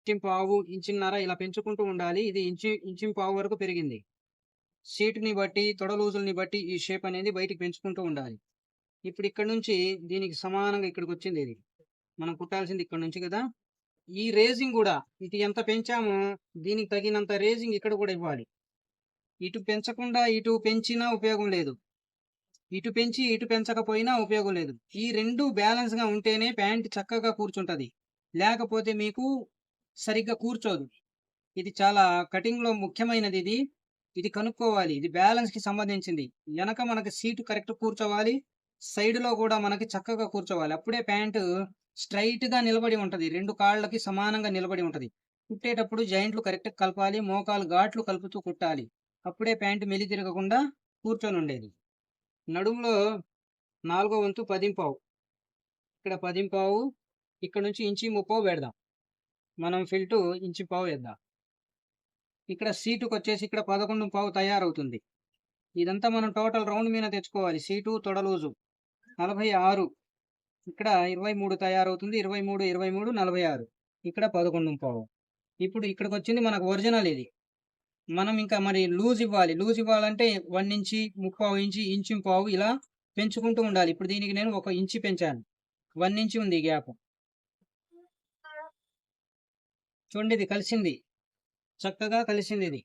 ఇంచింపావు, ఇంచున్నర ఇలా పెంచుకుంటూ ఉండాలి. ఇది ఇంచింపావు వరకు పెరిగింది. సీటుని బట్టి, తొడ లూజుల్ని బట్టి ఈ షేప్ అనేది బయటికి పెంచుకుంటూ ఉండాలి. ఇప్పుడు ఇక్కడ నుంచి దీనికి సమానంగా ఇక్కడికొచ్చింది ఇది. మనం కుట్టాల్సింది ఇక్కడ నుంచి కదా! ఈ రేజింగ్ గూడా ఇటు ఎంత పెంచామో దీనికి తగినంత రేజింగ్ ఇక్కడ కూడా ఇవ్వాలి. ఇటు పెంచకుండా ఇటు పెంచినా ఉపయోగం లేదు. ఇటు పెంచి ఇటు పెంచకపోయినా ఉపయోగం లేదు. ఈ 2 బ్యాలెన్స్‌గా ఉంటేనే ప్యాంట్ చక్కగా కూర్చుంటది. లేకపోతే మీకు సరిగ్గా కూర్చోదు. ఇది చాలా కటింగ్‌లో ముఖ్యమైనదిది. ఇది కనుక్కోవాలి. ఇది బ్యాలెన్స్‌కి సంబంధించింది. ఎనక మనకి సీటు కరెక్ట్ కూర్చోవాలి. సైడ్‌లో కూడా మనకి చక్కగా కూర్చోవాలి. అప్పుడే ప్యాంటు స్ట్రెయిట్‌గా నిలబడి ఉంటది. 2 కాళ్ళకి సమానంగా నిలబడి ఉంటది. కుట్టేటప్పుడు జాయింట్లు కరెక్ట్‌గా కలపాలి. మోకాలు ఘాట్లు కలుపుతూ కుట్టాలి. అప్పుడే ప్యాంట్ మెలితిరగకుండా కూర్చొనుండేది. నడుములో 4వ వంతు 10 ఇక్కడ 10 ఇక్కడ నుంచి ఇంచి ముప్పావు పెడదాం. మనం ఫిల్టు ఇంచి పావు వేద్దాం. ఇక్కడ సీటుకొచ్చేసి ఇక్కడ 11 తయారవుతుంది. ఇదంతా మనం టోటల్ రౌండ్ మీద తెచ్చుకోవాలి. సీటు తొడ లూజు 46 ఇక్కడ 23 తయారవుతుంది. 23, 23 46 ఇక్కడ 11 ఇప్పుడు ఇక్కడికొచ్చింది మనకు ఒరిజినల్ ఇది. మనం ఇంకా మరి లూజ్ ఇవ్వాలి. లూజ్ ఇవ్వాలంటే 1 ఇంచి, 3/4 ఇంచి, ఇంచుంపావు ఇలా పెంచుకుంటూ ఉండాలి. ఇప్పుడు దీనికి నేను 1 ఇంచి పెంచాను. 1 ఇంచి ఉంది గ్యాప్. చూడండి ఇది కలిసింది. చక్కగా కలిసింది ఇది.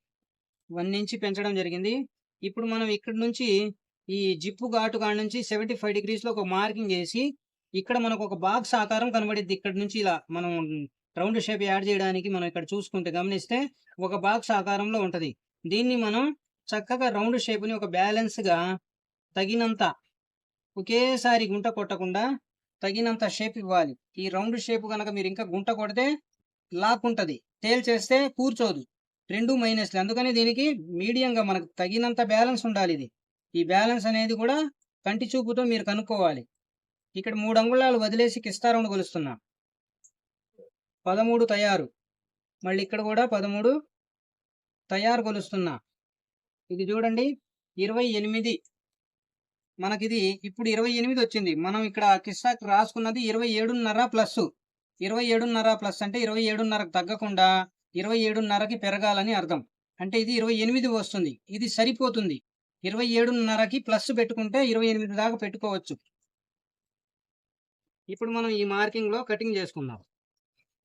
1 ఇంచి పెంచడం జరిగింది. ఇప్పుడు మనం ఇక్కడి నుంచి ఈ జిప్పు ఘాటు కాడ నుంచి 75 డిగ్రీస్‌లో ఒక మార్కింగ్ ఏసి, ఇక్కడ మనకు ఒక బాక్స్ ఆకారం కనబడిద్ది. ఇక్కడి నుంచి ఇలా మనం రౌండ్ షేప్ యాడ్ చేయడానికి మనం ఇక్కడ చూసుకుంటే గమనిస్తే ఒక బాక్స్ ఆకారంలో ఉంటది. దీన్ని మనం చక్కగా రౌండ్ షేప్‌ని ఒక బ్యాలెన్స్‌గా తగినంత ఒకేసారి గుంట కొట్టకుండా తగినంత షేప్ ఇవ్వాలి. ఈ రౌండ్ షేప్ గనక మీరు ఇంకా గుంట కొడితే లాక్కుంటది. తేల్చేస్తే కూర్చోదు. 2 మైనస్‌లే. అందుకని దీనికి మీడియంగా మనకు తగినంత బ్యాలెన్స్ ఉండాలిది. ఈ బ్యాలెన్స్ అనేది కూడా కంటి చూపుతో మీరు కనుక్కోవాలి. ఇక్కడ 3 అంగుళాలు వదిలేసి కిస్తా రౌండ్ కొలుస్తున్నా. 13 తయారు. మళ్ళీ ఇక్కడ కూడా 13 తయారు కొలుస్తున్నా. ఇది చూడండి 28 మనకిది ఇప్పుడు 28 వచ్చింది. మనం ఇక్కడ కిస్సాకి రాసుకున్నది 27.5 ప్లస్. 27.5 ప్లస్ అంటే 27.5కి తగ్గకుండా 27.5కి పెరగాలని అర్థం. అంటే ఇది 28 వస్తుంది. ఇది సరిపోతుంది. 27.5కి ప్లస్ పెట్టుకుంటే 28 దాకా పెట్టుకోవచ్చు. ఇప్పుడు మనం ఈ మార్కింగ్‌లో కటింగ్ చేసుకుందాం.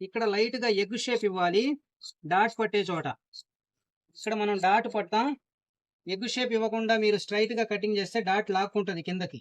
ఇక్కడ లైట్‌గా ఎగ్ షేప్ ఇవ్వాలి. డాట్స్ పట్టే చోట. ఇక్కడ మనం డాట్ పడతాం. ఎగ్ షేప్ ఇవ్వకుండా మీరు స్ట్రైట్‌గా కటింగ్ చేస్తే డాట్ లాక్కుంటది కిందకి.